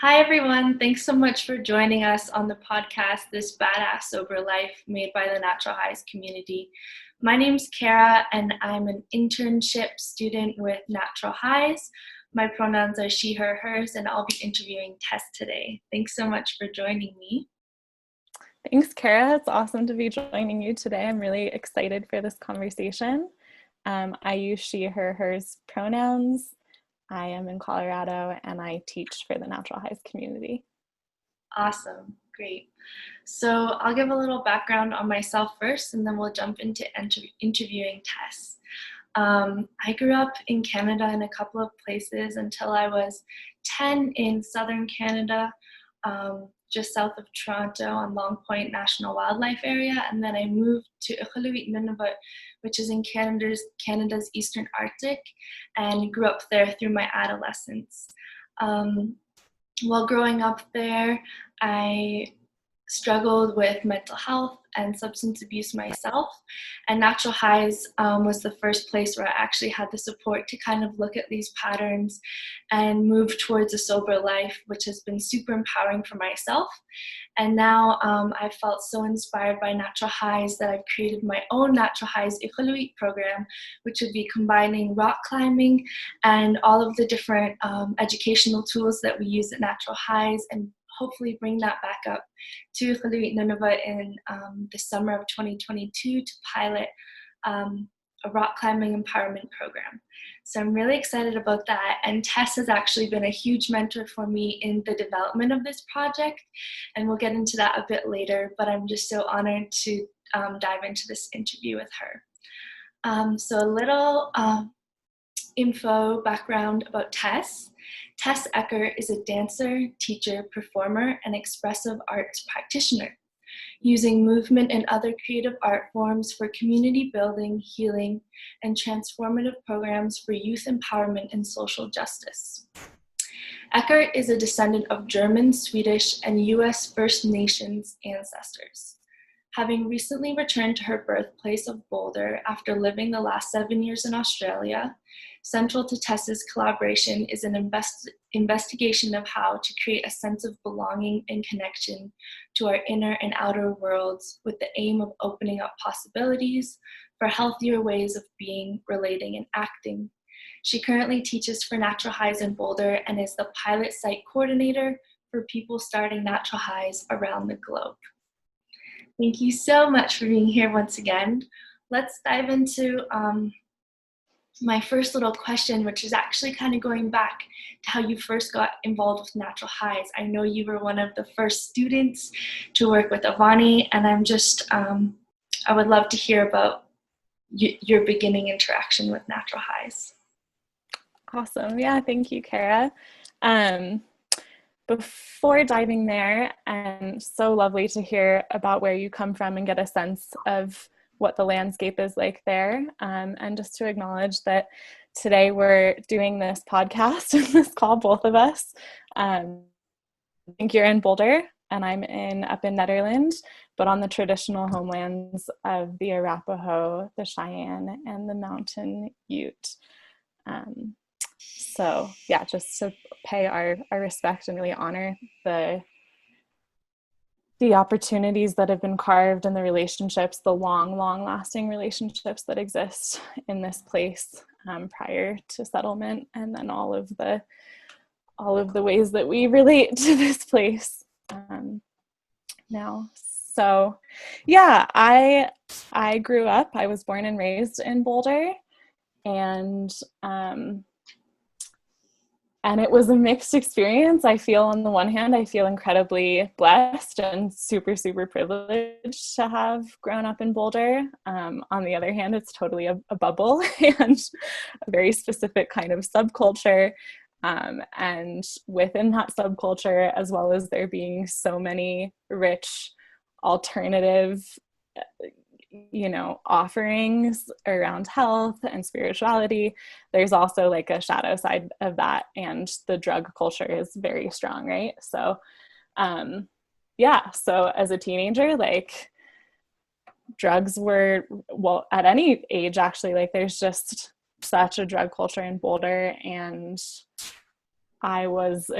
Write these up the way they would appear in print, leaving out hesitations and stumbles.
Hi, everyone. Thanks so much for joining us on the podcast, This Badass Sober Life, made by the Natural Highs community. My name's Kara, and I'm an internship student with Natural Highs. My pronouns are she, her, hers, and I'll be interviewing Tess today. Thanks so much for joining me. Thanks, Kara. It's awesome to be joining you today. I'm really excited for this conversation. I use she, her, hers pronouns. I am in Colorado and I teach for the Natural Highs community. Awesome. Great. So I'll give a little background on myself first, and then we'll jump into interviewing Tess. I grew up in Canada in a couple of places until I was 10 in southern Canada, just south of Toronto on Long Point National Wildlife Area, and then I moved to Iqaluit, Nunavut, which is in Canada's Eastern Arctic, and grew up there through my adolescence. While growing up there, I struggled with mental health and substance abuse myself, and Natural Highs was the first place where I actually had the support to kind of look at these patterns and move towards a sober life, which has been super empowering for myself. And now I felt so inspired by Natural Highs that I've created my own Natural Highs Iqaluit program, which would be combining rock climbing and all of the different educational tools that we use at Natural Highs, and hopefully bring that back up to Iqaluit Nunavut in the summer of 2022 to pilot a rock climbing empowerment program. So I'm really excited about that. And Tess has actually been a huge mentor for me in the development of this project. And we'll get into that a bit later, but I'm just so honored to dive into this interview with her. So a little info background about Tess. Tess Eckert is a dancer, teacher, performer, and expressive arts practitioner, using movement and other creative art forms for community building, healing, and transformative programs for youth empowerment and social justice. Eckert is a descendant of German, Swedish, and U.S. First Nations ancestors. Having recently returned to her birthplace of Boulder after living the last 7 years in Australia, central to Tess's collaboration is an investigation of how to create a sense of belonging and connection to our inner and outer worlds, with the aim of opening up possibilities for healthier ways of being, relating, and acting. She currently teaches for Natural Highs in Boulder and is the pilot site coordinator for people starting Natural Highs around the globe. Thank you so much for being here once again. Let's dive into my first little question, which is actually kind of going back to how you first got involved with Natural Highs. I know you were one of the first students to work with Avani, and I'm just, I would love to hear about your beginning interaction with Natural Highs. Awesome. Yeah, thank you, Kara. Before diving there, and so lovely to hear about where you come from and get a sense of what the landscape is like there. And just to acknowledge that today we're doing this podcast and this call, both of us. I think you're in Boulder and I'm up in Netherland, but on the traditional homelands of the Arapaho, the Cheyenne, and the Mountain Ute. So yeah, just to pay our respect and really honor the opportunities that have been carved and the relationships, the long lasting relationships that exist in this place prior to settlement, and then all of the ways that we relate to this place now. So yeah, I grew up, I was born and raised in Boulder, and it was a mixed experience. I feel, on the one hand, I feel incredibly blessed and super, super privileged to have grown up in Boulder. On the other hand, it's totally a bubble and a very specific kind of subculture. And within that subculture, as well as there being so many rich alternative offerings around health and spirituality, there's also like a shadow side of that, and the drug culture is very strong, right? So so as a teenager, like, drugs were, well, at any age actually, like, there's just such a drug culture in Boulder, and I was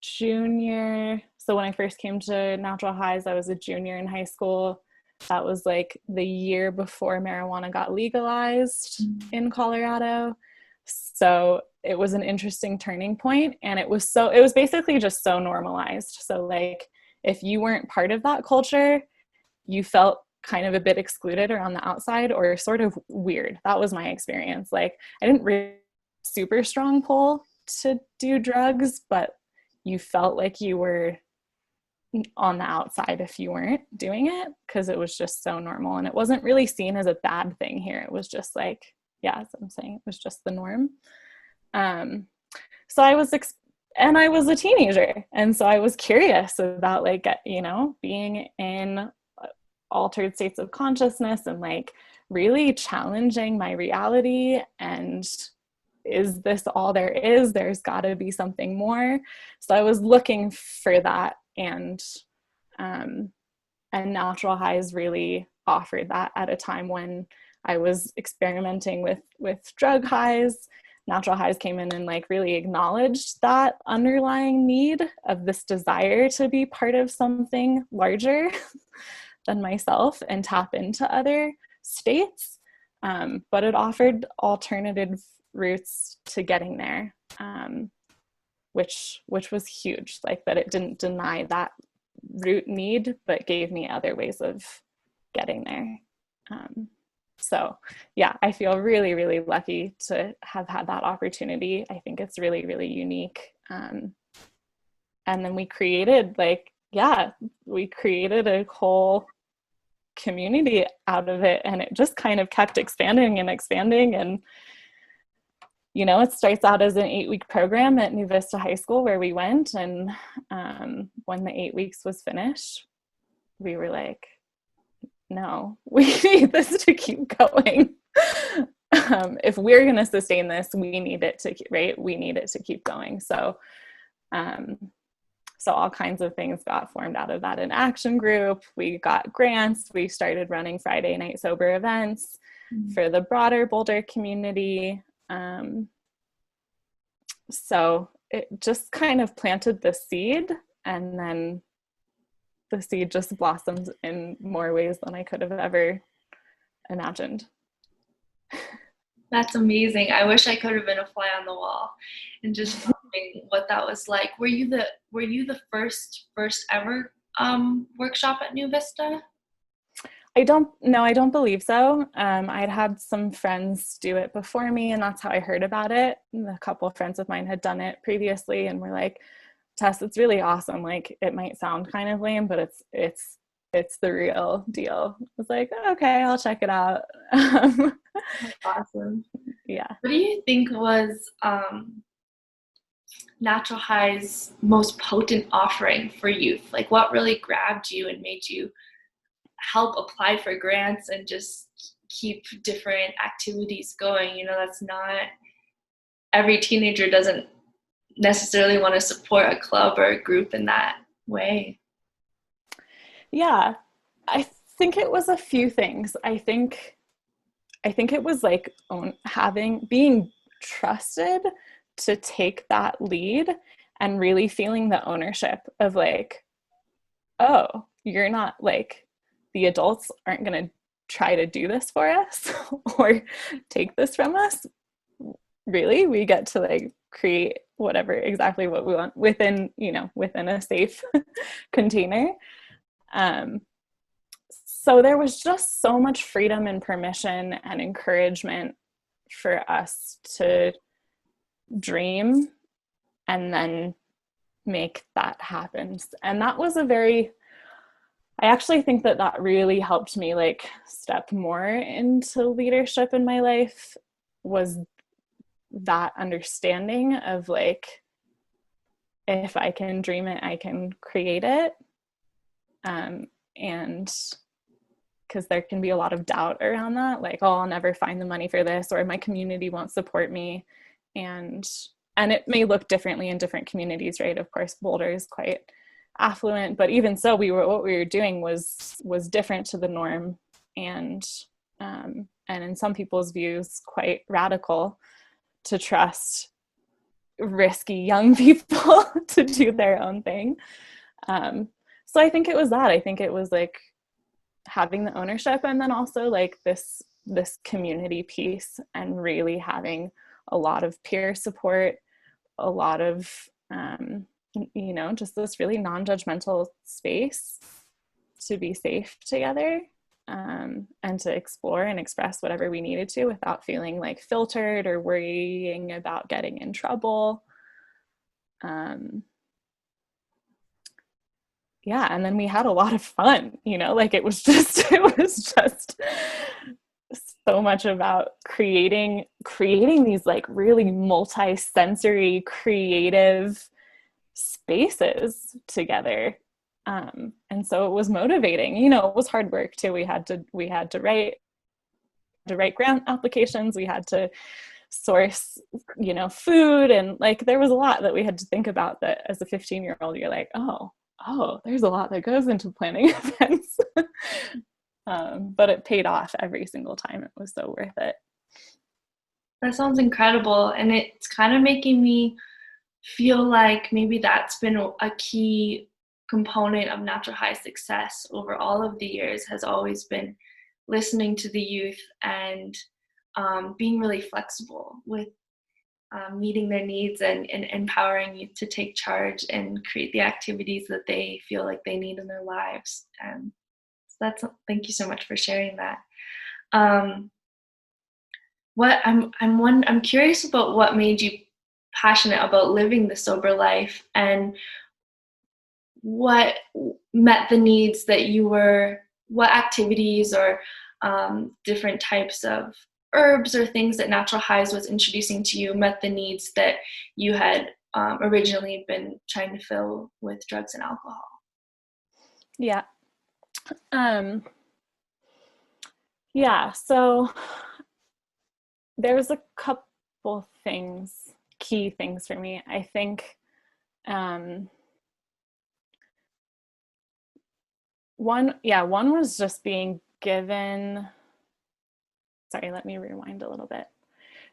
junior. So when I first came to Natural Highs, I was a junior in high school. That was like the year before marijuana got legalized in Colorado. So it was an interesting turning point, and it was basically just so normalized. So like if you weren't part of that culture, you felt kind of a bit excluded or on the outside or sort of weird. That was my experience. Like I didn't really super strong pull to do drugs, but you felt like you were on the outside if you weren't doing it, because it was just so normal, and it wasn't really seen as a bad thing here. It was just like, yeah, as I'm saying, it was just the norm. So I was and I was a teenager, and so I was curious about like, you know, being in altered states of consciousness and like really challenging my reality. And is this all there is? There's got to be something more. So I was looking for that, and Natural Highs really offered that at a time when I was experimenting with drug highs. Natural Highs came in and like really acknowledged that underlying need of this desire to be part of something larger than myself and tap into other states. But it offered alternative routes to getting there, which was huge. Like that it didn't deny that root need, but gave me other ways of getting there. So yeah, I feel really, really lucky to have had that opportunity. I think it's really, really unique. And then we created a whole community out of it, and it just kind of kept expanding and expanding. And you know, it starts out as an 8-week program at New Vista High School where we went, and when the 8 weeks was finished, we were like, no, we need this to keep going. If we're going to sustain this, we need it to keep going. So all kinds of things got formed out of that. An action group, we got grants, we started running Friday night sober events for the broader Boulder community. So it just kind of planted the seed, and then the seed just blossomed in more ways than I could have ever imagined. That's amazing. I wish I could have been a fly on the wall and just wondering what that was like. Were you the first ever workshop at New Vista? I don't believe so. I'd had some friends do it before me, and that's how I heard about it. And a couple of friends of mine had done it previously and were like, Tess, it's really awesome. Like it might sound kind of lame, but it's the real deal. I was like, okay, I'll check it out. That's awesome. Yeah. What do you think was Natural High's most potent offering for youth? Like what really grabbed you and made you help apply for grants and just keep different activities going? You know, that's not, every teenager doesn't necessarily want to support a club or a group in that way. Yeah, I think it was a few things. I think it was like being trusted to take that lead and really feeling the ownership of like, oh, you're not like, the adults aren't going to try to do this for us or take this from us. Really, we get to like create exactly what we want within a safe container. So there was just so much freedom and permission and encouragement for us to dream and then make that happen. And that was I actually think that really helped me like step more into leadership in my life, was that understanding of like, if I can dream it, I can create it. And because there can be a lot of doubt around that, like, oh, I'll never find the money for this, or my community won't support me. And it may look differently in different communities, right? Of course, Boulder is quite affluent, but even so, what we were doing was different to the norm, and in some people's views, quite radical, to trust risky young people to do their own thing. So I think it was that. I think it was like having the ownership, and then also like this community piece, and really having a lot of peer support, a lot of just this really non-judgmental space to be safe together, and to explore and express whatever we needed to without feeling like filtered or worrying about getting in trouble. Yeah, and then we had a lot of fun, like it was just so much about creating these like really multi-sensory creative spaces together. And so it was motivating. It was hard work too. We had to write grant applications. We had to source, food, and like there was a lot that we had to think about, that as a 15-year-old you're like, oh, there's a lot that goes into planning events. But it paid off every single time. It was so worth it. That sounds incredible. And it's kind of making me feel like maybe that's been a key component of Natural High success over all of the years, has always been listening to the youth and being really flexible with meeting their needs and empowering you to take charge and create the activities that they feel like they need in their lives. So thank you so much for sharing that. I'm curious about what made you passionate about living the sober life, and what met the needs that what activities or different types of herbs or things that Natural Highs was introducing to you met the needs that you had originally been trying to fill with drugs and alcohol. Yeah. So there's a couple key things for me. I think one was just being given, sorry, let me rewind a little bit.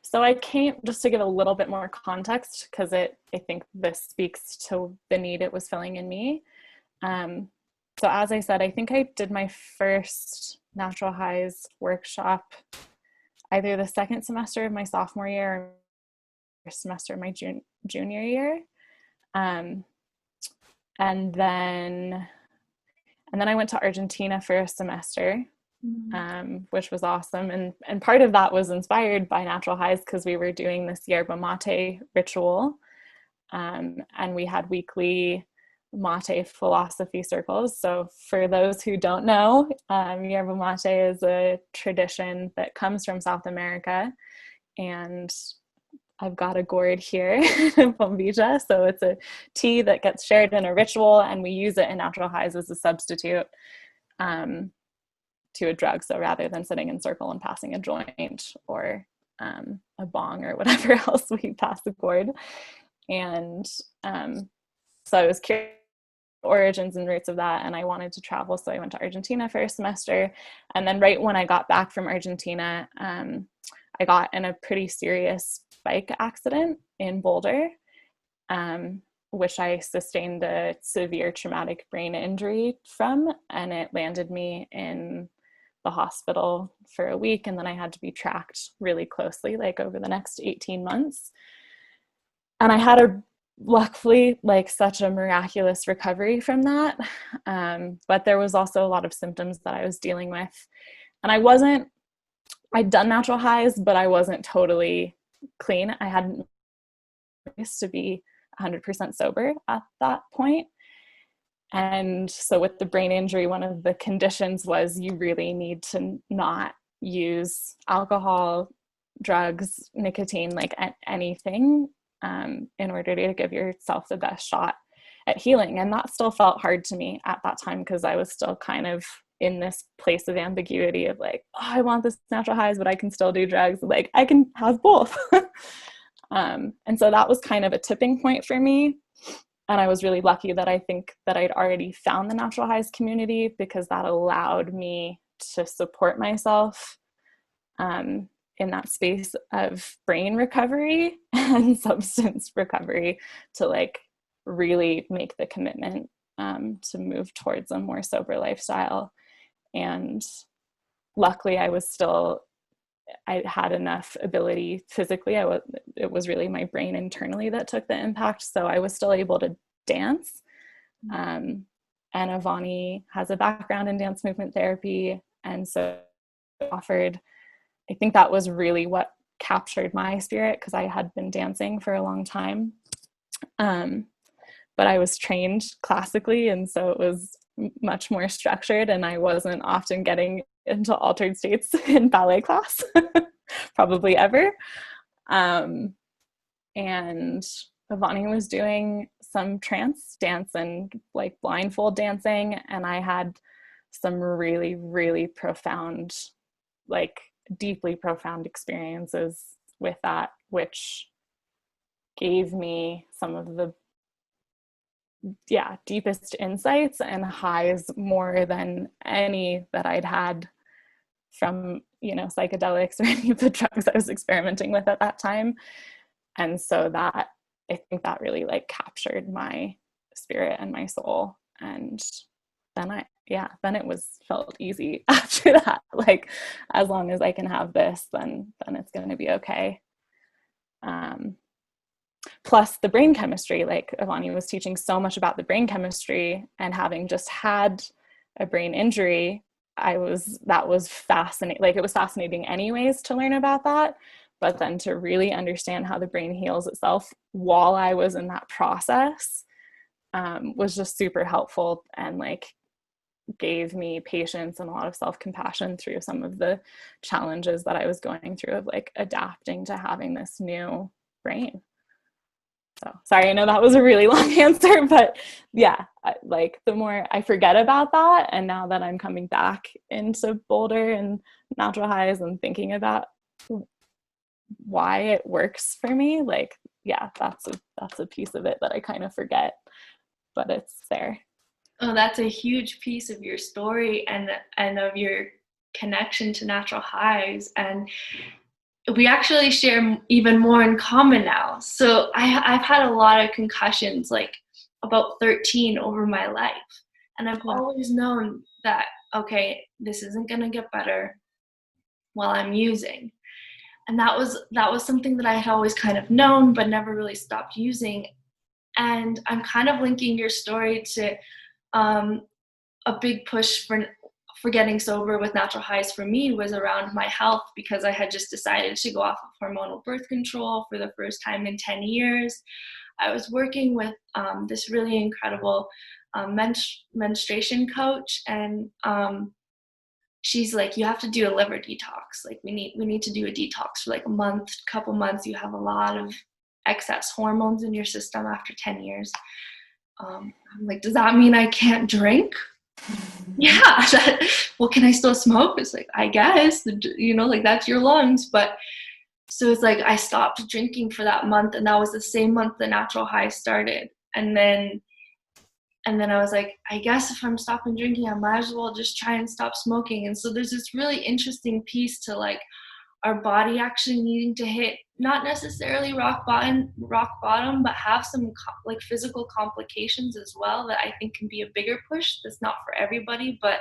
So I came, just to give a little bit more context, because I think this speaks to the need it was filling in me. So as I said, I think I did my first Natural Highs workshop either the second semester of my sophomore year or first semester of my junior year. And then I went to Argentina for a semester, which was awesome. And part of that was inspired by Natural Highs, because we were doing this Yerba Mate ritual. And we had weekly Mate philosophy circles. So for those who don't know, Yerba Mate is a tradition that comes from South America, and I've got a gourd here in Bombilla. So it's a tea that gets shared in a ritual, and we use it in Natural Highs as a substitute to a drug. So rather than sitting in circle and passing a joint or a bong or whatever else, we pass a gourd. And so I was curious origins and roots of that, and I wanted to travel, so I went to Argentina for a semester. And then right when I got back from Argentina, I got in a pretty serious bike accident in Boulder, which I sustained a severe traumatic brain injury from, and it landed me in the hospital for a week, and then I had to be tracked really closely, like over the next 18 months. And I had luckily like such a miraculous recovery from that. But there was also a lot of symptoms that I was dealing with. And I'd done Natural Highs, but I wasn't totally clean. I hadn't used to be 100% sober at that point. And so with the brain injury, one of the conditions was you really need to not use alcohol, drugs, nicotine, like anything, in order to give yourself the best shot at healing. And that still felt hard to me at that time, because I was still kind of in this place of ambiguity of like, oh, I want this Natural Highs, but I can still do drugs. Like I can have both. And so that was kind of a tipping point for me. And I was really lucky that I think that I'd already found the Natural Highs community, because that allowed me to support myself in that space of brain recovery and substance recovery to like really make the commitment to move towards a more sober lifestyle. And luckily I had enough ability physically. It was really my brain internally that took the impact. So I was still able to dance. And Avani has a background in dance movement therapy. And so offered, I think that was really what captured my spirit, because I had been dancing for a long time. But I was trained classically. And so it was much more structured, and I wasn't often getting into altered states in ballet class, probably ever. And Avani was doing some trance dance and like blindfold dancing, and I had some really, really profound, like deeply profound experiences with that, which gave me some of the deepest insights and highs, more than any that I'd had from, psychedelics or any of the drugs I was experimenting with at that time. And so I think that really like captured my spirit and my soul. And then it felt easy after that. Like, as long as I can have this, then it's going to be okay. Plus the brain chemistry, like Avani was teaching so much about the brain chemistry, and having just had a brain injury, that was fascinating. Like, it was fascinating anyways to learn about that, but then to really understand how the brain heals itself while I was in that process was just super helpful, and like gave me patience and a lot of self-compassion through some of the challenges that I was going through of like adapting to having this new brain. So sorry, I know that was a really long answer, but yeah, like the more I forget about that, and now that I'm coming back into Boulder and natural highs and thinking about why it works for me, like, yeah, that's a piece of it that I kind of forget, but it's there. Oh, that's a huge piece of your story and of your connection to natural highs. And we actually share even more in common now. So I've had a lot of concussions, like about 13 over my life. And I've always known that, okay, this isn't going to get better while I'm using. And that was something that I had always kind of known, but never really stopped using. And I'm kind of linking your story to a big push for getting sober with natural highs for me was around my health, because I had just decided to go off of hormonal birth control for the first time in 10 years. I was working with this really incredible menstruation coach, and she's like, you have to do a liver detox. Like, we need to do a detox for like a month, couple months. You have a lot of excess hormones in your system after 10 years. I'm like, does that mean I can't drink? Yeah. Well, can I still smoke? It's like, I guess, like that's your lungs. But so it's like I stopped drinking for that month, and that was the same month the natural high started. And then I was like, I guess if I'm stopping drinking, I might as well just try and stop smoking. And so there's this really interesting piece to like our body actually needing to hit not necessarily rock bottom, but have some like physical complications as well, that I think can be a bigger push. That's not for everybody, but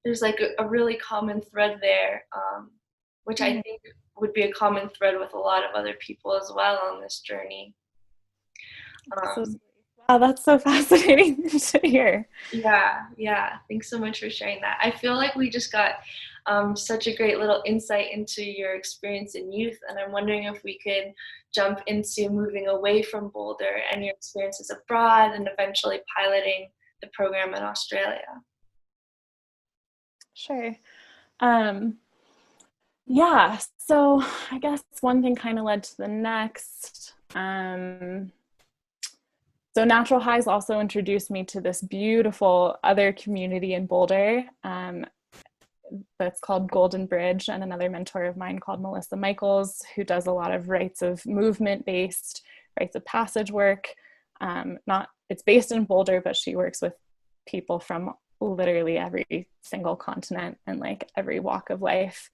there's like a really common thread there, which I think would be a common thread with a lot of other people as well on this journey. Wow, that's so fascinating to hear. Yeah. Thanks so much for sharing that. I feel like we just got such a great little insight into your experience in youth, and I'm wondering if we could jump into moving away from Boulder and your experiences abroad, and eventually piloting the program in Australia. Sure. Yeah, so I guess one thing kind of led to the next. So natural highs also introduced me to this beautiful other community in Boulder that's called Golden Bridge, and another mentor of mine called Melissa Michaels, who does a lot of rites of movement-based, rites of passage work. It's based in Boulder, but she works with people from literally every single continent and like every walk of life.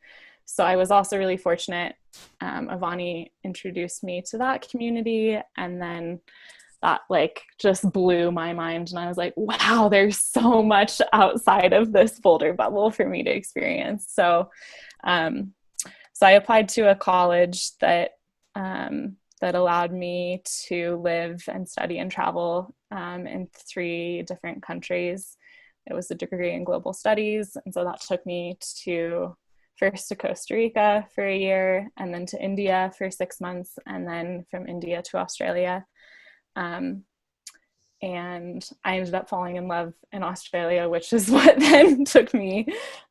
So I was also really fortunate. Avani introduced me to that community, and then that like just blew my mind, and I was like, wow, there's so much outside of this Boulder bubble for me to experience. So I applied to a college that that allowed me to live and study and travel in 3 different countries. It was a degree in global studies, and so that took me first to Costa Rica for a year, and then to India for 6 months, and then from India to Australia. And I ended up falling in love in Australia, which is what then took me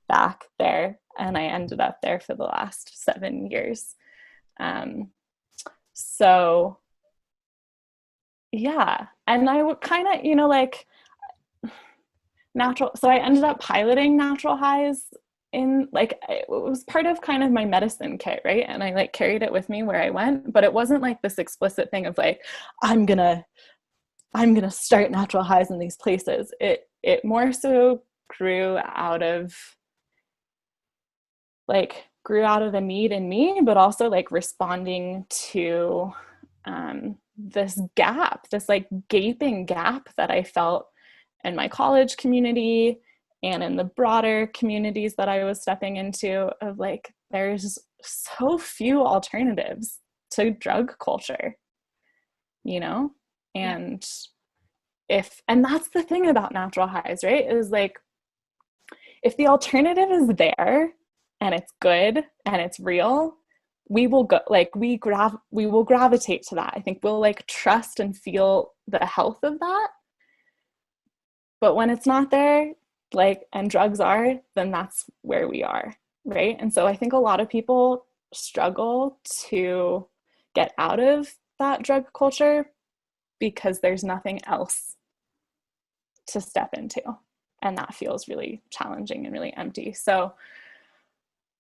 back there. And I ended up there for the last 7 years. So yeah, and I would kind of, like natural. So I ended up piloting natural highs in like, it was part of kind of my medicine kit, right? And I like carried it with me where I went, but it wasn't like this explicit thing of like, I'm gonna start natural highs in these places. It more so grew out of a need in me, but also like responding to this gap, this like gaping gap that I felt in my college community and in the broader communities that I was stepping into, of like, there's so few alternatives to drug culture, and and that's the thing about natural highs, right? Is like, if the alternative is there and it's good and it's real, we will go, like, we will gravitate to that. I think we'll like trust and feel the health of that. But when it's not there, like, and drugs are, then that's where we are, right? And so I think a lot of people struggle to get out of that drug culture because there's nothing else to step into, and that feels really challenging and really empty. So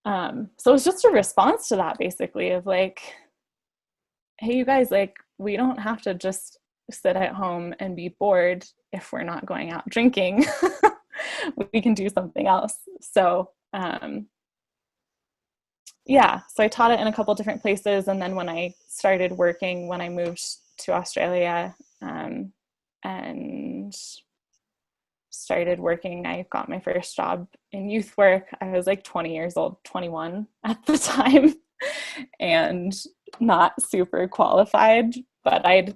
it's just a response to that, basically, of like, hey, you guys, like, we don't have to just sit at home and be bored if we're not going out drinking. We can do something else. So so I taught it in a couple different places, and then when I started working, when I moved to Australia and started working, I got my first job in youth work. I was like 20 years old, 21 at the time, and not super qualified, but I'd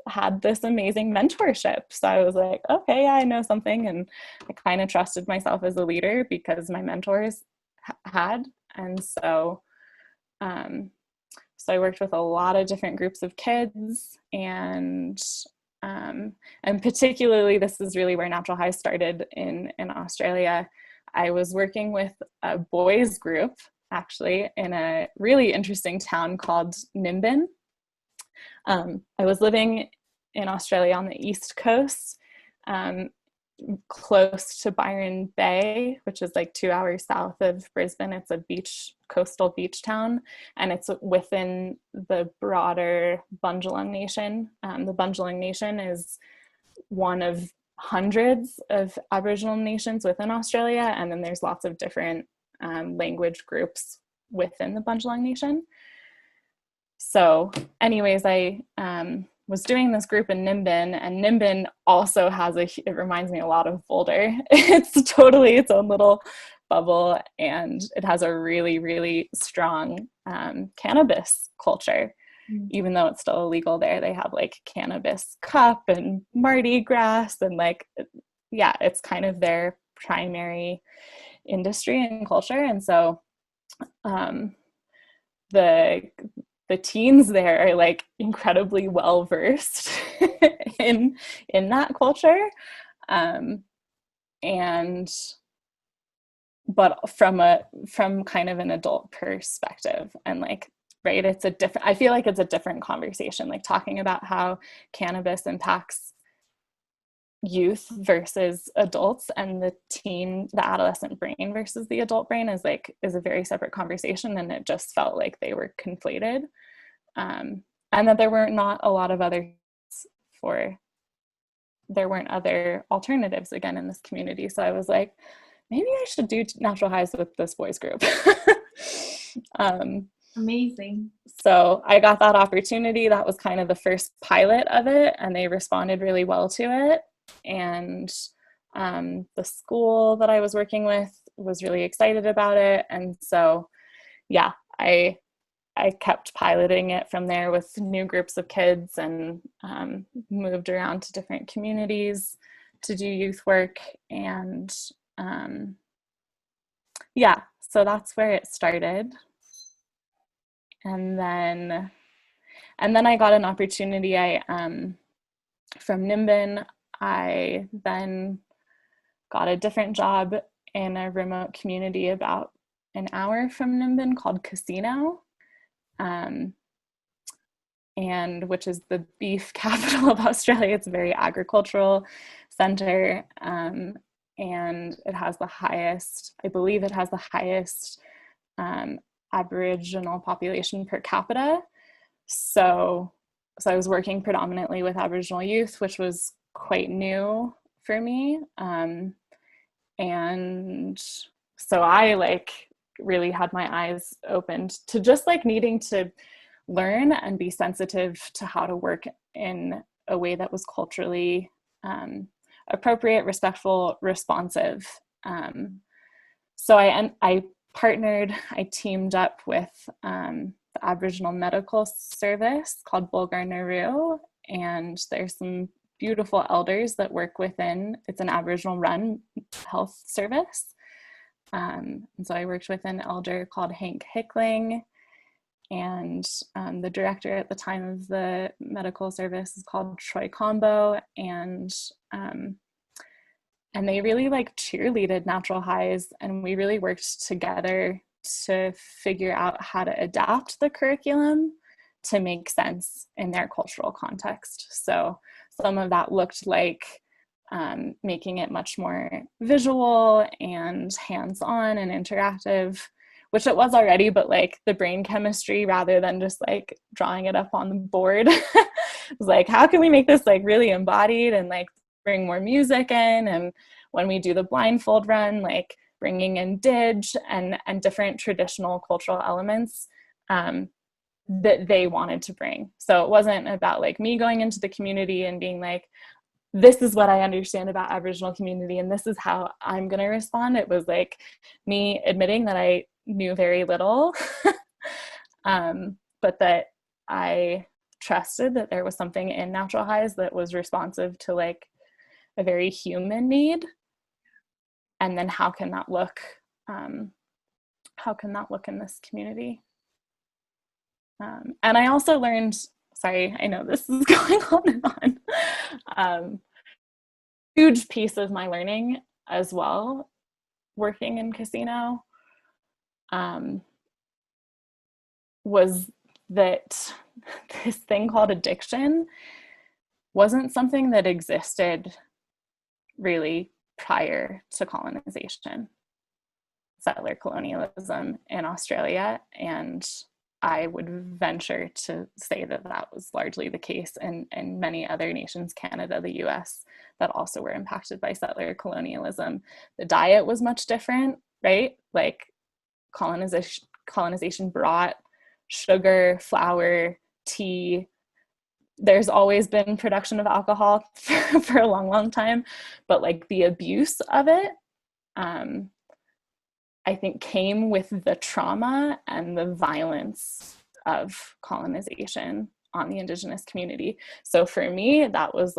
had this amazing mentorship. So I was like, okay, yeah, I know something. And I kind of trusted myself as a leader because my mentors had. And so I worked with a lot of different groups of kids, and particularly, this is really where Natural High started in Australia. I was working with a boys group, actually, in a really interesting town called Nimbin. I was living in Australia on the East Coast, close to Byron Bay, which is like 2 hours south of Brisbane. It's a coastal beach town, and it's within the broader Bundjalung Nation. The Bundjalung Nation is one of hundreds of Aboriginal nations within Australia, and then there's lots of different language groups within the Bundjalung Nation. So anyways, I was doing this group in Nimbin, and Nimbin also has it reminds me a lot of Boulder. It's totally its own little bubble, and it has a really, really strong cannabis culture. Even though it's still illegal there, they have like Cannabis Cup and Mardi Gras, and like, yeah, it's kind of their primary industry and culture. And so the teens there are like incredibly well versed in that culture, but from kind of an adult perspective. And like, right, I feel like it's a different conversation, like talking about how cannabis impacts youth versus adults, and the adolescent brain versus the adult brain is a very separate conversation. And it just felt like they were conflated, and that there were not a lot of there weren't other alternatives again in this community. So I was like, maybe I should do natural highs with this boys group. um, Amazing. so I got that opportunity. That was kind of the first pilot of it, and they responded really well to it. And the school that I was working with was really excited about it. And so, yeah, I kept piloting it from there with new groups of kids, and moved around to different communities to do youth work. And yeah, so that's where it started. And then I got an opportunity. From Nimbin, I then got a different job in a remote community about an hour from Nimbin called Casino, um, and which is the beef capital of Australia. It's a very agricultural center, and it has the highest, I believe it has the highest Aboriginal population per capita. So I was working predominantly with Aboriginal youth, which was quite new for me. And so I really had my eyes opened to just needing to learn and be sensitive to how to work in a way that was culturally appropriate, respectful, responsive. So I teamed up with the Aboriginal Medical Service called Boulder, and there's some beautiful elders that work within. It's an Aboriginal run health service. And so I worked with an elder called Hank Hickling, and the director at the time of the medical service is called Troy Combo, and they really cheerleaded natural highs, and we really worked together to figure out how to adapt the curriculum to make sense in their cultural context. So some of that looked like making it much more visual and hands-on and interactive, which it was already, but the brain chemistry, rather than just drawing it up on the board, was how can we make this really embodied and bring more music in? And when we do the blindfold run, bringing in didge and different traditional cultural elements that they wanted to bring. So it wasn't about me going into the community and being this is what I understand about Aboriginal community and this is how I'm going to respond. It was me admitting that I knew very little, but that I trusted that there was something in natural highs that was responsive to a very human need. And then how can that look in this community? And I also learned, sorry, I know this is going on and on. Huge piece of my learning as well, working in Casino, was that this thing called addiction wasn't something that existed really prior to colonization, settler colonialism in Australia. And I would venture to say that that was largely the case in many other nations, Canada, the US, that also were impacted by settler colonialism. The diet was much different, right? Colonization brought sugar, flour, tea. There's always been production of alcohol for a long, long time, but the abuse of it, I think, came with the trauma and the violence of colonization on the Indigenous community. So for me, that was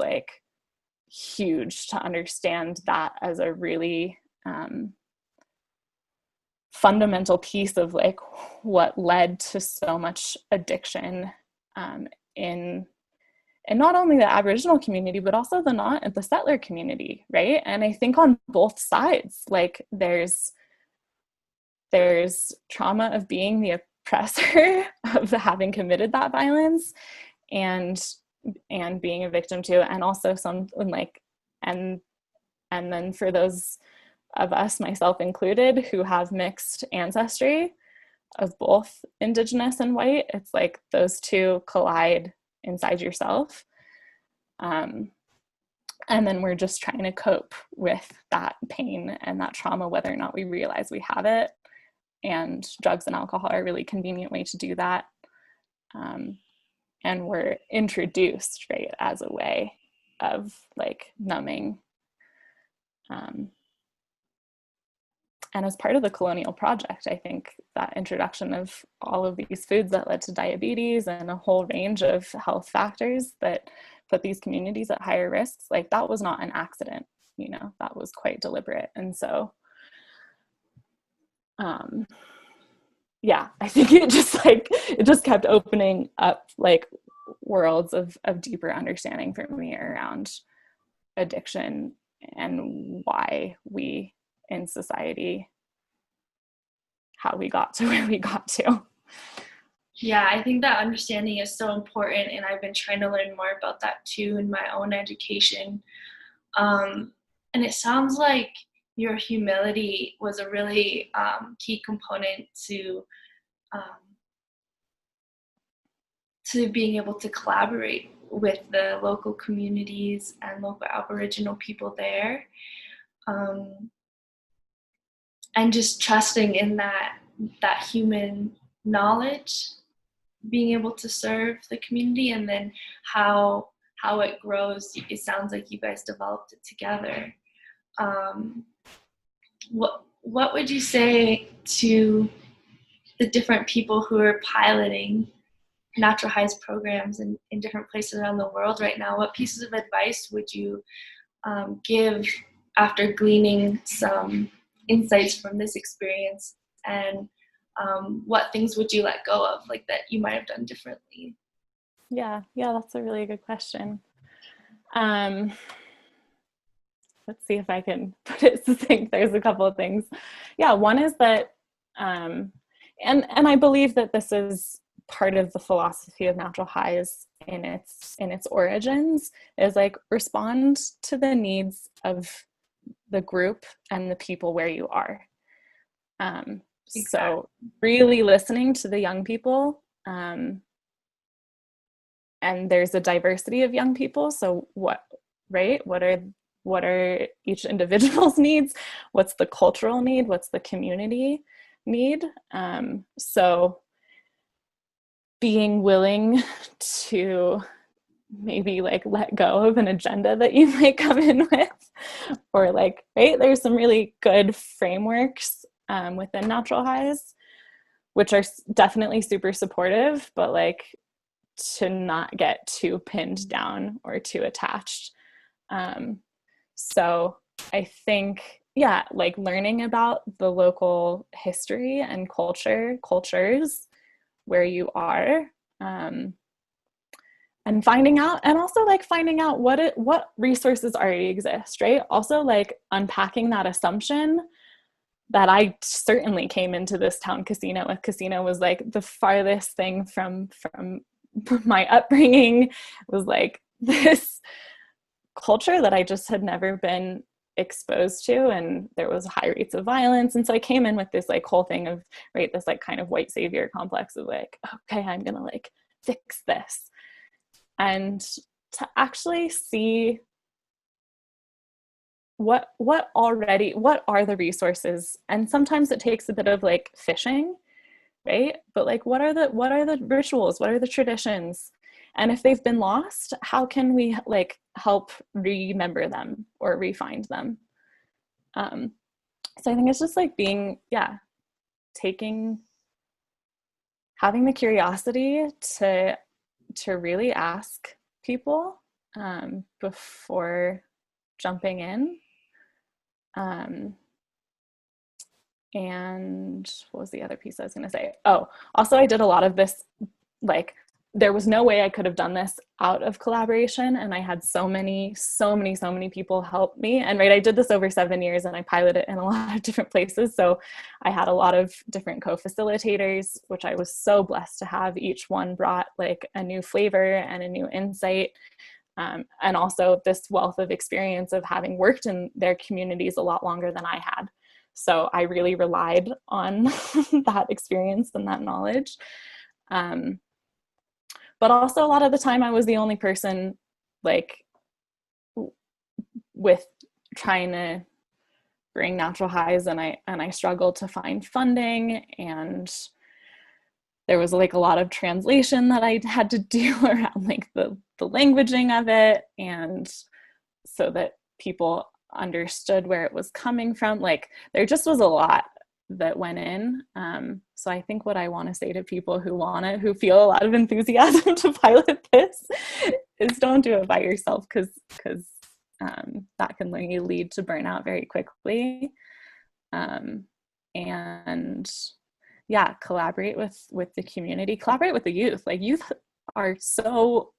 huge to understand that as a really fundamental piece of what led to so much addiction in not only the Aboriginal community, but also the settler community, right? And I think on both sides, there's trauma of being the oppressor, of having committed that violence, and being a victim to, and also and then for those of us, myself included, who have mixed ancestry of both Indigenous and white, it's those two collide inside yourself. And then we're just trying to cope with that pain and that trauma, whether or not we realize we have it. and drugs and alcohol are a really convenient way to do that. And were introduced, right, as a way of like numbing. And as part of the colonial project, I think that introduction of all of these foods that led to diabetes and a whole range of health factors that put these communities at higher risks, like that was not an accident, you know, that was quite deliberate. And so, yeah, I think it just kept opening up like worlds of deeper understanding for me around addiction and why we in society, how we got to where we got to. Yeah, I think that understanding is so important, and I've been trying to learn more about that too in my own education. And it sounds like your humility was a really key component um, to being able to collaborate with the local communities and local Aboriginal people there, and just trusting in that human knowledge, being able to serve the community, and then how it grows. It sounds like you guys developed it together. What would you say to the different people who are piloting natural highs programs in different places around the world right now? What pieces of advice would you give after gleaning some insights from this experience, and what things would you let go of, like that you might have done differently? Yeah, that's a really good question. Let's see if I can put it succinct. There's a couple of things. Yeah, one is that, and I believe that this is part of the philosophy of natural highs in its origins, is like respond to the needs of the group and the people where you are. Exactly. So really listening to the young people, and there's a diversity of young people. So what are each individual's needs? What's the cultural need? What's the community need? So being willing to maybe like let go of an agenda that you might come in with, or like, right, there's some really good frameworks within natural highs, which are definitely super supportive, but like to not get too pinned down or too attached. So I think, yeah, like learning about the local history and cultures where you are, and finding out what resources already exist, right? Also like unpacking that assumption that I certainly came into this town casino with. Casino was like the farthest thing from my upbringing. Was like this culture that I just had never been exposed to, and there was high rates of violence. And so I came in with this like whole thing of, right, this like kind of white savior complex of like, okay, I'm gonna like fix this. And to actually see what are the resources. And sometimes it takes a bit of like fishing, right? But like what are the rituals, what are the traditions? And if they've been lost, how can we like help remember them or re-find them? So I think it's just like having the curiosity to really ask people before jumping in. And what was the other piece I was going to say? Oh, also I did a lot of this, like there was no way I could have done this out of collaboration. And I had so many people help me. And right, I did this over 7 years and I piloted in a lot of different places. So I had a lot of different co-facilitators, which I was so blessed to have. Each one brought like a new flavor and a new insight. And also this wealth of experience of having worked in their communities a lot longer than I had. So I really relied on that experience and that knowledge. But also a lot of the time I was the only person like with trying to bring natural highs, and I struggled to find funding, and there was like a lot of translation that I had to do around like the languaging of it, and so that people understood where it was coming from. Like there just was a lot that went in. So I think what I want to say to people who feel a lot of enthusiasm to pilot this is don't do it by yourself, because that can lead to burnout very quickly. And yeah, collaborate with the community, collaborate with the youth. Like youth are so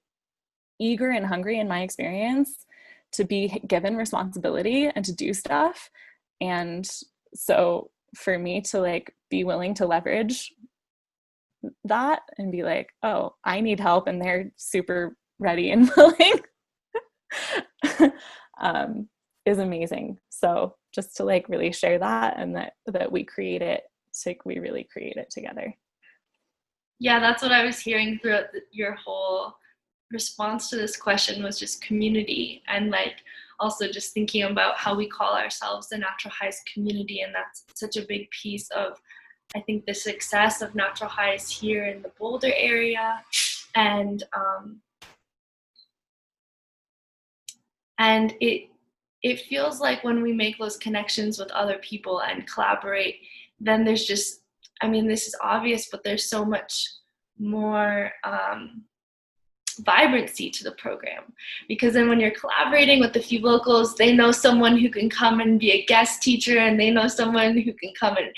eager and hungry, in my experience, to be given responsibility and to do stuff. And so for me to like be willing to leverage that and be like, oh, I need help, and they're super ready and willing, is amazing. So just to like really share that, and that we create it, like we really create it together. Yeah, that's what I was hearing throughout your whole response to this question, was just community, and like also just thinking about how we call ourselves the Natural Highs community. And that's such a big piece of, I think, the success of Natural Highs here in the Boulder area. And it feels like when we make those connections with other people and collaborate, then there's just, I mean, this is obvious, but there's so much more vibrancy to the program, because then when you're collaborating with a few locals, they know someone who can come and be a guest teacher, and they know someone who can come and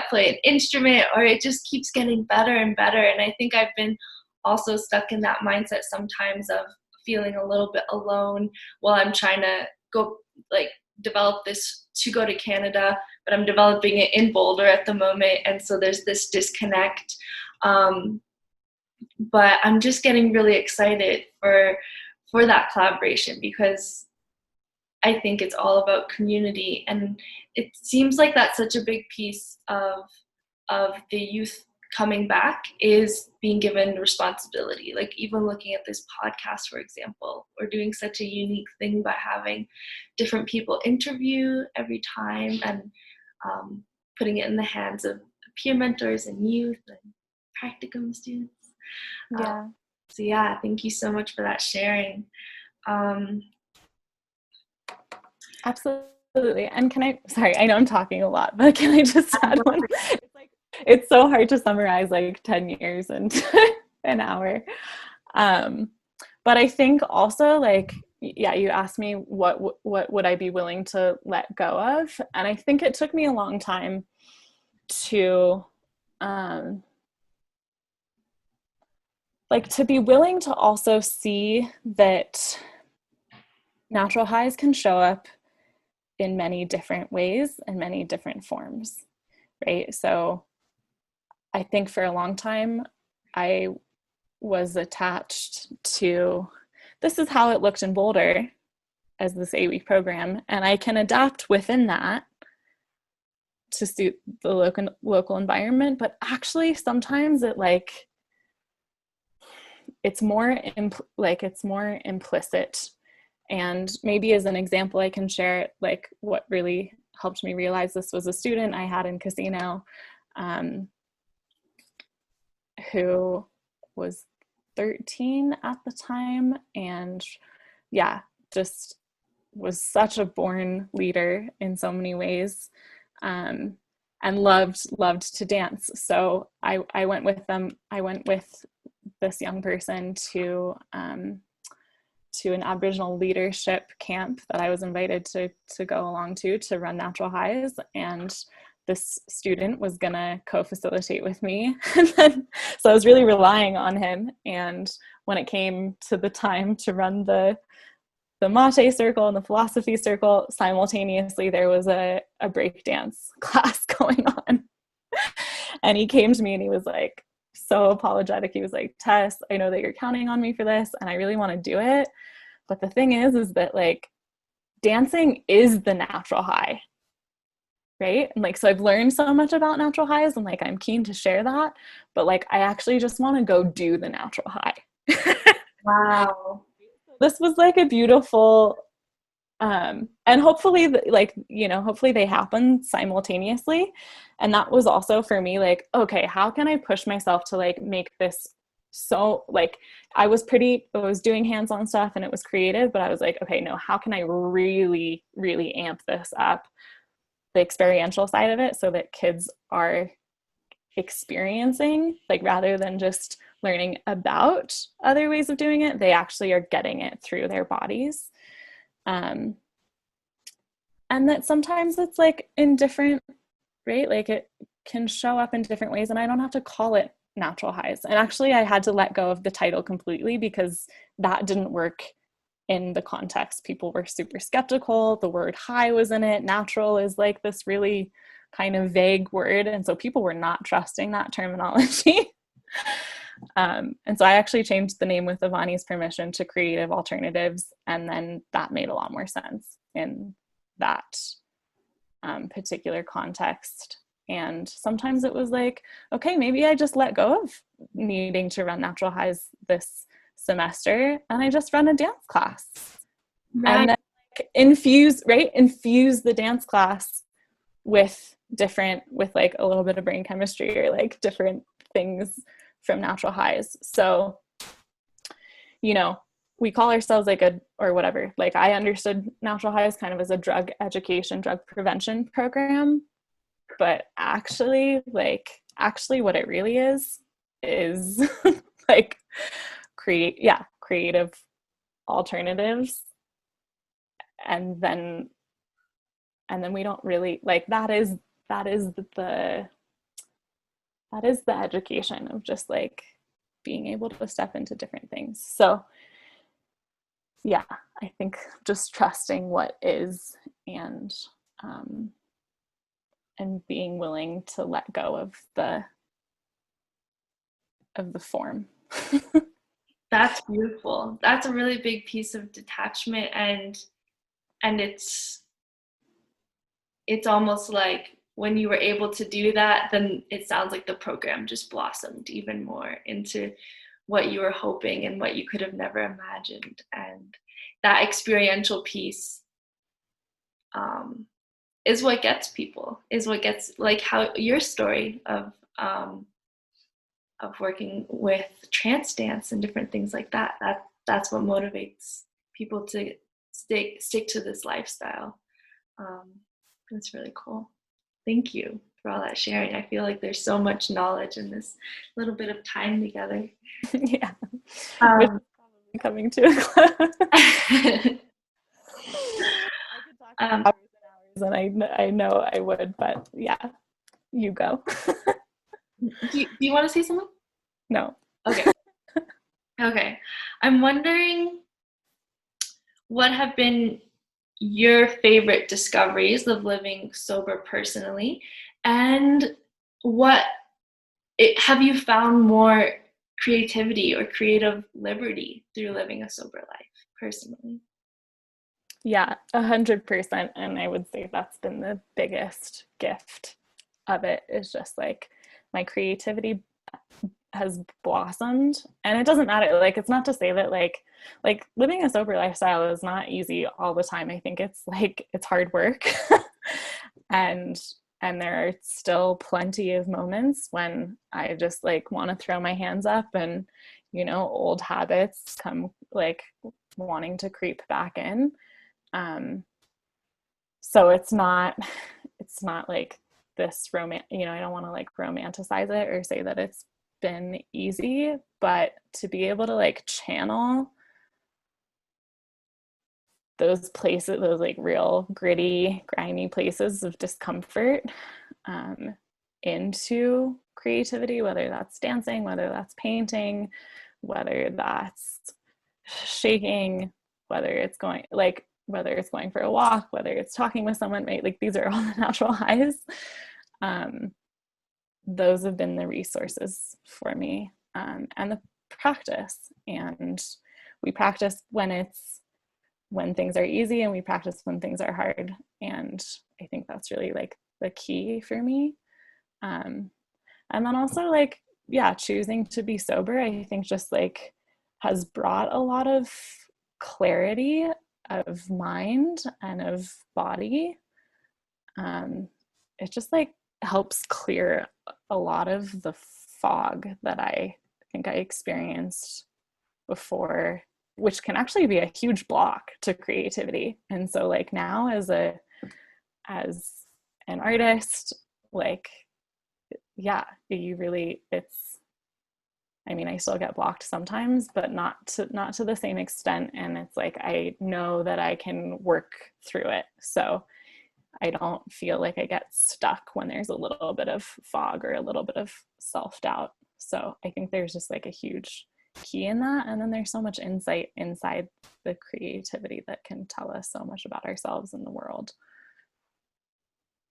play an instrument, or it just keeps getting better and better. And I think I've been also stuck in that mindset sometimes of feeling a little bit alone while I'm trying to go like develop this to go to Canada, but I'm developing it in Boulder at the moment, and so there's this disconnect. But I'm just getting really excited for that collaboration, because I think it's all about community, and it seems like that's such a big piece of the youth coming back, is being given responsibility. Like even looking at this podcast, for example, we're doing such a unique thing by having different people interview every time, and putting it in the hands of peer mentors and youth and practicum students. Yeah. So yeah, thank you so much for that sharing. Absolutely. And sorry, I know I'm talking a lot, but can I just add one? It's so hard to summarize like 10 years into an hour. But I think also, like, yeah, you asked me what would I be willing to let go of? And I think it took me a long time to like to be willing to also see that natural highs can show up in many different ways and many different forms, right? So I think for a long time, I was attached to, this is how it looked in Boulder as this 8-week program, and I can adapt within that to suit the local environment. But actually sometimes it's more implicit. And maybe as an example, I can share like what really helped me realize this was a student I had in Casino, who was 13 at the time, and yeah, just was such a born leader in so many ways, and loved to dance. So I went with this young person to an Aboriginal leadership camp that I was invited to go along to run Natural Highs, and this student was gonna co-facilitate with me. And then, so I was really relying on him. And when it came to the time to run the Mate circle and the philosophy circle, simultaneously there was a breakdance class going on. And he came to me and he was like, so apologetic. He was like, Tess, I know that you're counting on me for this, and I really want to do it. But the thing is that like dancing is the natural high, right? And like, so I've learned so much about natural highs, and like, I'm keen to share that, but like, I actually just want to go do the natural high. Wow. This was like a beautiful And hopefully like, you know, hopefully they happen simultaneously. And that was also for me like, okay, how can I push myself to like make this so like I was doing hands-on stuff and it was creative, but I was like, okay, no, how can I really, really amp this up, the experiential side of it, so that kids are experiencing, like rather than just learning about other ways of doing it, they actually are getting it through their bodies. And that sometimes it's like in different, right? Like it can show up in different ways, and I don't have to call it natural highs. And actually, I had to let go of the title completely because that didn't work in the context. People were super skeptical. The word high was in it. Natural is like this really kind of vague word. And so people were not trusting that terminology. And so I actually changed the name with Ivani's permission to Creative Alternatives. And then that made a lot more sense in that particular context. And sometimes it was like, okay, maybe I just let go of needing to run natural highs this semester and I just run a dance class. Right. And then like, infuse the dance class with like a little bit of brain chemistry or like different things from natural highs. So, you know, we call ourselves like like I understood natural highs kind of as a drug education, drug prevention program, but actually what it really is like creative alternatives. And then we don't really like that is the education of just like being able to step into different things. So yeah, I think just trusting what is and being willing to let go of the form. That's beautiful. That's a really big piece of detachment, and it's almost like when you were able to do that, then it sounds like the program just blossomed even more into what you were hoping and what you could have never imagined. And that experiential piece is what gets people, is what gets like how your story of working with trance dance and different things like that. That's what motivates people to stick to this lifestyle. That's really cool. Thank you for all that sharing. I feel like there's so much knowledge in this little bit of time together. Yeah. Which is probably coming to a close. I could talk for hours and hours, and I know I would, but yeah, you go. Do you want to say something? No. Okay. Okay. I'm wondering what have been your favorite discoveries of living sober personally, and have you found more creativity or creative liberty through living a sober life personally? Yeah, 100%. And I would say that's been the biggest gift of it, is just like my creativity has blossomed. And it doesn't matter, like it's not to say that like living a sober lifestyle is not easy all the time. I think it's like it's hard work. and there are still plenty of moments when I just like want to throw my hands up and, you know, old habits come like wanting to creep back in. So it's not like this you know, I don't want to like romanticize it or say that it's been easy, but to be able to like channel those places, those like real gritty, grimy places of discomfort into creativity, whether that's dancing, whether that's painting, whether that's shaking, whether it's going for a walk, whether it's talking with someone, right? Like these are all the natural highs. Those have been the resources for me, and the practice. And we practice when things are easy, and we practice when things are hard. And I think that's really like the key for me. And then also like, yeah, choosing to be sober, I think just like has brought a lot of clarity of mind and of body. It just like helps clear a lot of the fog that I think I experienced before, which can actually be a huge block to creativity. And so like now as an artist, like, yeah, I mean, I still get blocked sometimes, but not to the same extent. And it's like, I know that I can work through it. So I don't feel like I get stuck when there's a little bit of fog or a little bit of self-doubt. So I think there's just like a huge key in that. And then there's so much insight inside the creativity that can tell us so much about ourselves and the world.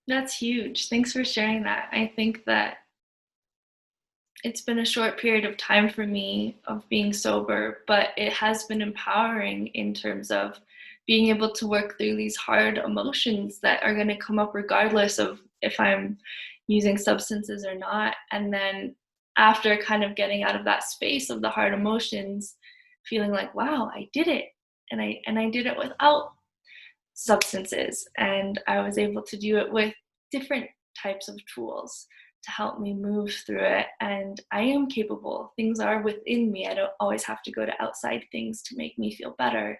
That's huge. Thanks for sharing that. I think that it's been a short period of time for me of being sober, but it has been empowering in terms of being able to work through these hard emotions that are going to come up regardless of if I'm using substances or not. And then after kind of getting out of that space of the hard emotions, feeling like, wow, I did it. And I did it without substances. And I was able to do it with different types of tools to help me move through it. And I am capable. Things are within me. I don't always have to go to outside things to make me feel better.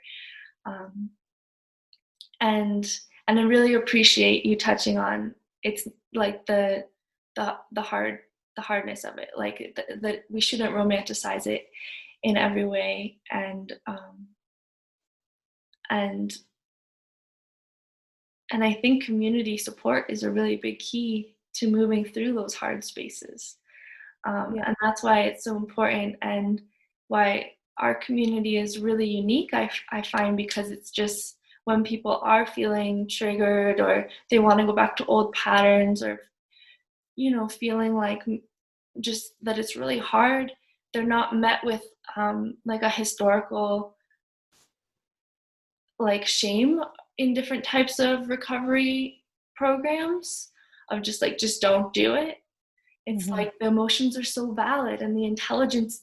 And I really appreciate you touching on it's like the hardness of it, like that we shouldn't romanticize it in every way. And I think community support is a really big key to moving through those hard spaces. And that's why it's so important, and why our community is really unique, I find, because it's just when people are feeling triggered or they want to go back to old patterns, or, you know, feeling like just that it's really hard, they're not met with like a historical like shame in different types of recovery programs of just don't do it. It's like the emotions are so valid, and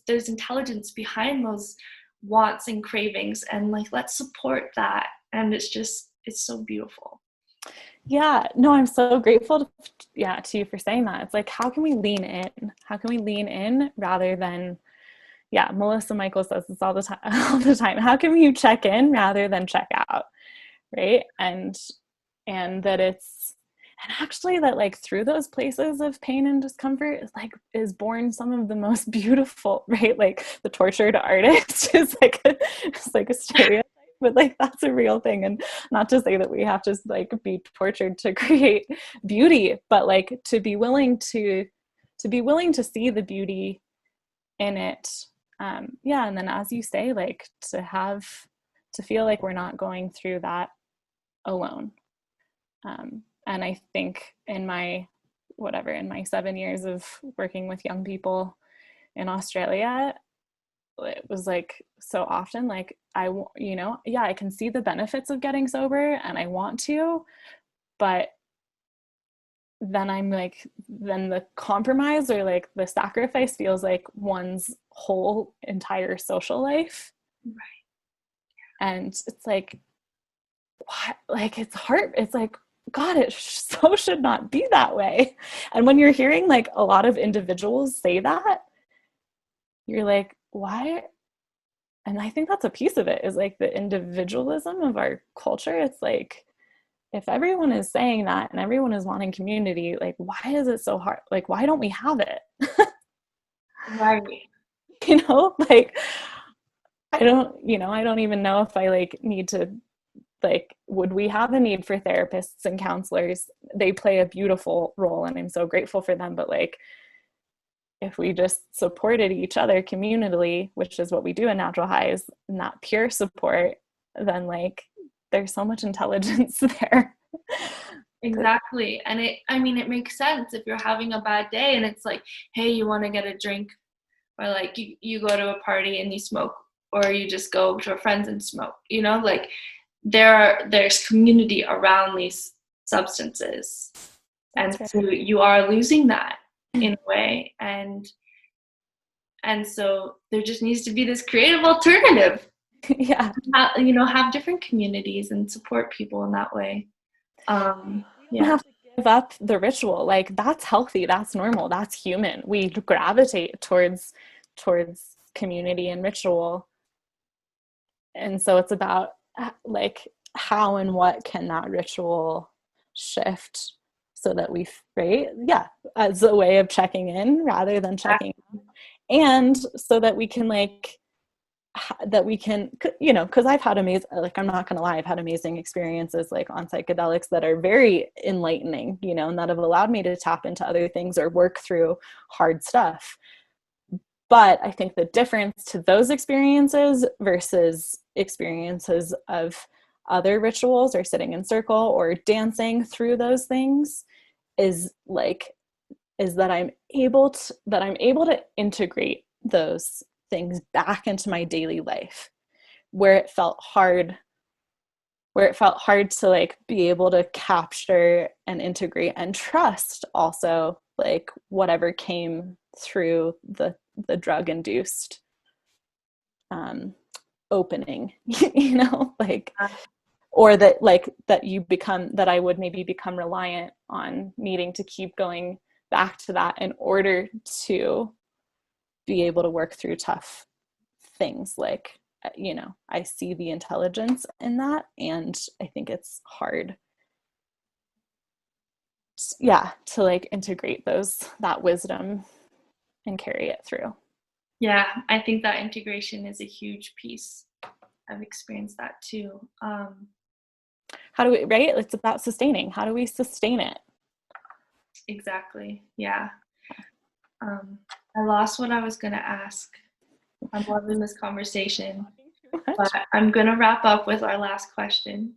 there's intelligence behind those wants and cravings, and like, let's support that. And it's so beautiful. Yeah, no, I'm so grateful to you for saying that. It's like, how can we lean in? How can we lean in rather than, Melissa Michael says this all the time. How can you check in rather than check out? Right. And that and actually that like through those places of pain and discomfort is born some of the most beautiful, right? Like the tortured artist is it's like a stereotype, but like that's a real thing. And not to say that we have to like be tortured to create beauty, but like to be willing to see the beauty in it. And then, as you say, like to feel like we're not going through that alone. And I think in my 7 years of working with young people in Australia, it was like so often like I can see the benefits of getting sober and I want to, but then I'm like, then the compromise or like the sacrifice feels like one's whole entire social life. Right. And it's like, what? Like, it's hard. It's like, God, it so should not be that way. And when you're hearing like a lot of individuals say that, you're like, why? And I think that's a piece of it, is like the individualism of our culture. It's like, if everyone is saying that and everyone is wanting community, like, why is it so hard? Like, why don't we have it? Right. Like, I don't even know if I like need to, like, would we have a need for therapists and counselors? They play a beautiful role and I'm so grateful for them. But like, if we just supported each other communally, which is what we do in Natural Highs, and that pure support, then like there's so much intelligence there. Exactly. And it makes sense if you're having a bad day and it's like, hey, you want to get a drink, or like you go to a party and you smoke, or you just go to a friend's and smoke, like there's community around these substances. And so you are losing that in a way. And so there just needs to be this creative alternative. Yeah. Have different communities and support people in that way. We don't have to give up the ritual. Like, that's healthy, that's normal, that's human. We gravitate towards community and ritual. And so it's about like how and what can that ritual shift so that we, right? Yeah, as a way of checking in rather than checking out. And so that we can because I've had amazing, like, I'm not gonna lie, I've had amazing experiences like on psychedelics that are very enlightening, and that have allowed me to tap into other things or work through hard stuff. But I think the difference to those experiences versus experiences of other rituals or sitting in circle or dancing through those things is that I'm able to integrate those things back into my daily life, where it felt hard to like be able to capture and integrate and trust also like whatever came through the drug induced opening, like, or that I would maybe become reliant on needing to keep going back to that in order to be able to work through tough things. Like, I see the intelligence in that, and I think it's hard, to like integrate that wisdom and carry it through. Yeah, I think that integration is a huge piece. I've experienced that too. How do we, right? It's about sustaining. How do we sustain it? Exactly. Yeah. I lost what I was going to ask. I'm loving this conversation, but I'm going to wrap up with our last question.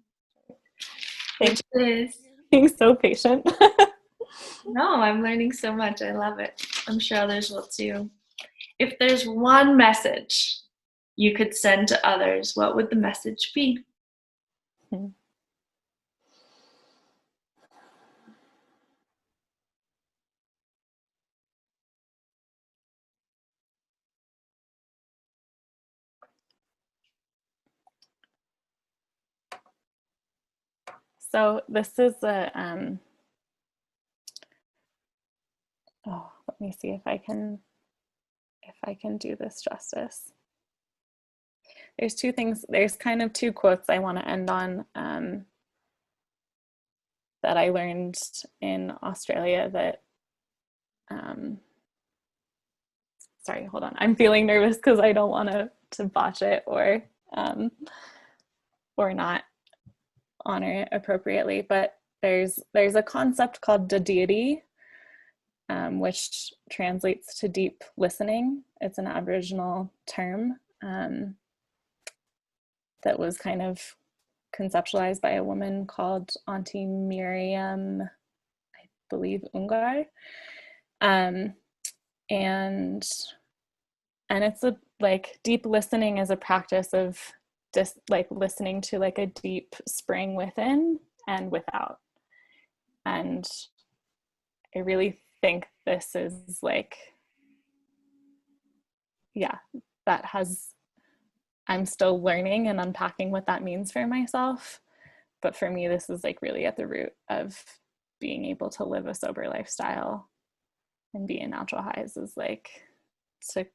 Which is, being so patient. No, I'm learning so much. I love it. I'm sure others will too. If there's one message you could send to others, what would the message be? So this is let me see if I can do this justice. There's two things. There's kind of two quotes I want to end on that I learned in Australia that sorry, hold on. I'm feeling nervous because I don't want to botch it or not honor it appropriately. But there's a concept called deity, which translates to deep listening. It's an Aboriginal term that was kind of conceptualized by a woman called Auntie Miriam, I believe, Ungar. And it's like deep listening is a practice of just like listening to like a deep spring within and without. And I really think this is like, I'm still learning and unpacking what that means for myself. But for me, this is like really at the root of being able to live a sober lifestyle and be in natural highs, is like to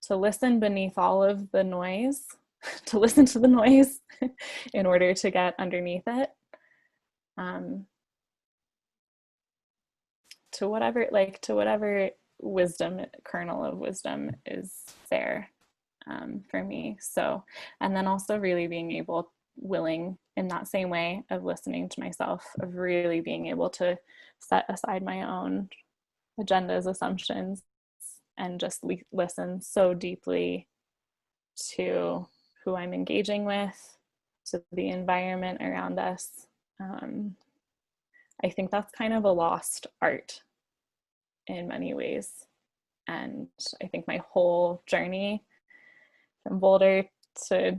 listen beneath all of the noise, to listen to the noise in order to get underneath it. To whatever wisdom, kernel of wisdom is there for me. So, and then also really being willing in that same way of listening to myself, of really being able to set aside my own agendas, assumptions, and just listen so deeply to who I'm engaging with, to the environment around us. I think that's kind of a lost art in many ways. And I think my whole journey from Boulder to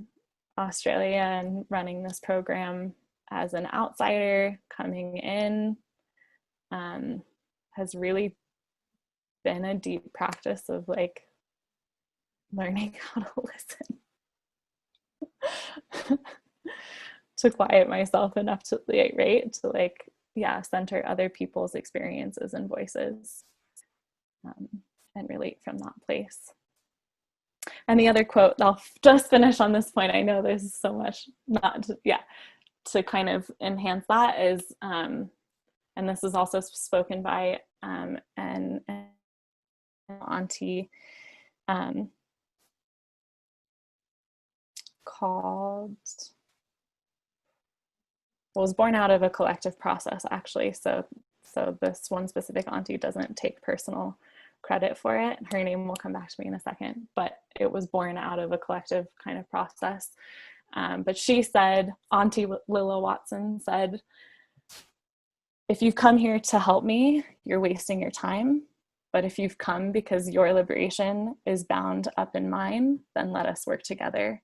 Australia and running this program as an outsider coming in has really been a deep practice of like learning how to listen to quiet myself enough to like, right, to like, yeah, center other people's experiences and voices, and relate from that place. And the other quote, I'll just finish on this point, I know there's so much not to, yeah, to kind of enhance that is, and this is also spoken by an auntie called, was born out of a collective process, actually. So this one specific auntie doesn't take personal credit for it. Her name will come back to me in a second, but it was born out of a collective kind of process. But she said, Auntie Lilla Watson said, if you've come here to help me, you're wasting your time. But if you've come because your liberation is bound up in mine, then let us work together.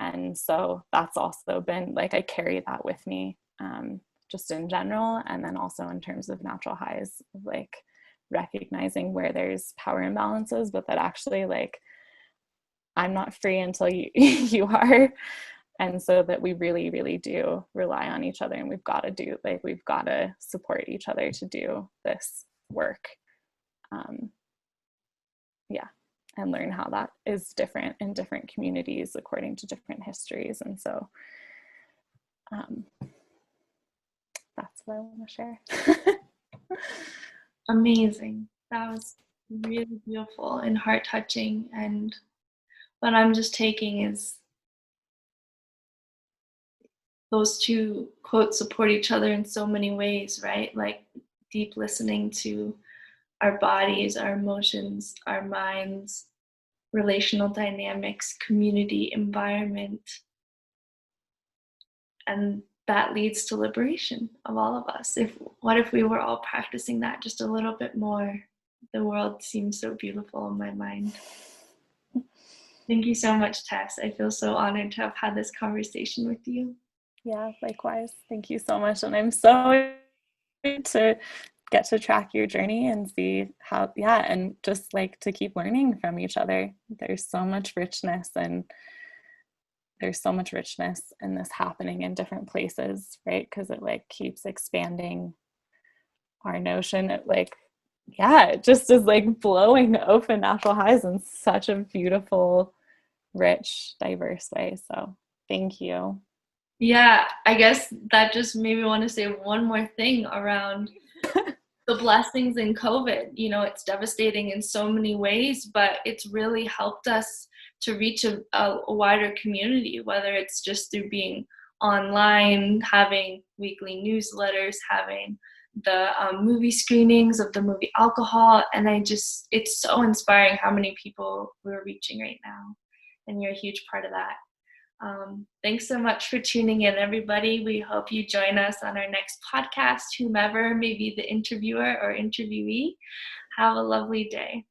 And so that's also been like, I carry that with me, just in general. And then also in terms of natural highs, like recognizing where there's power imbalances, but that actually like, I'm not free until you are. And so that we really, really do rely on each other, and we've got to support each other to do this work. Yeah. And learn how that is different in different communities according to different histories. And so that's what I want to share. Amazing. That was really beautiful and heart-touching. And what I'm just taking is those two quotes support each other in so many ways, right? Like deep listening to our bodies, our emotions, our minds, relational dynamics, community, environment. And that leads to liberation of all of us. What if we were all practicing that just a little bit more? The world seems so beautiful in my mind. Thank you so much, Tess. I feel so honored to have had this conversation with you. Yeah, likewise. Thank you so much. And I'm so excited to get to track your journey and see how, yeah, and just like to keep learning from each other. There's so much richness, and there's so much richness in this happening in different places, right? Because it like keeps expanding our notion. It like, yeah, it just is like blowing open natural highs in such a beautiful, rich, diverse way. So thank you. Yeah, I guess that just made me want to say one more thing around the blessings in COVID. You know, it's devastating in so many ways, but it's really helped us to reach a wider community, whether it's just through being online, having weekly newsletters, having the movie screenings of the movie Alcohol. And it's so inspiring how many people we're reaching right now. And you're a huge part of that. Thanks so much for tuning in, everybody. We hope you join us on our next podcast, whomever may be the interviewer or interviewee. Have a lovely day.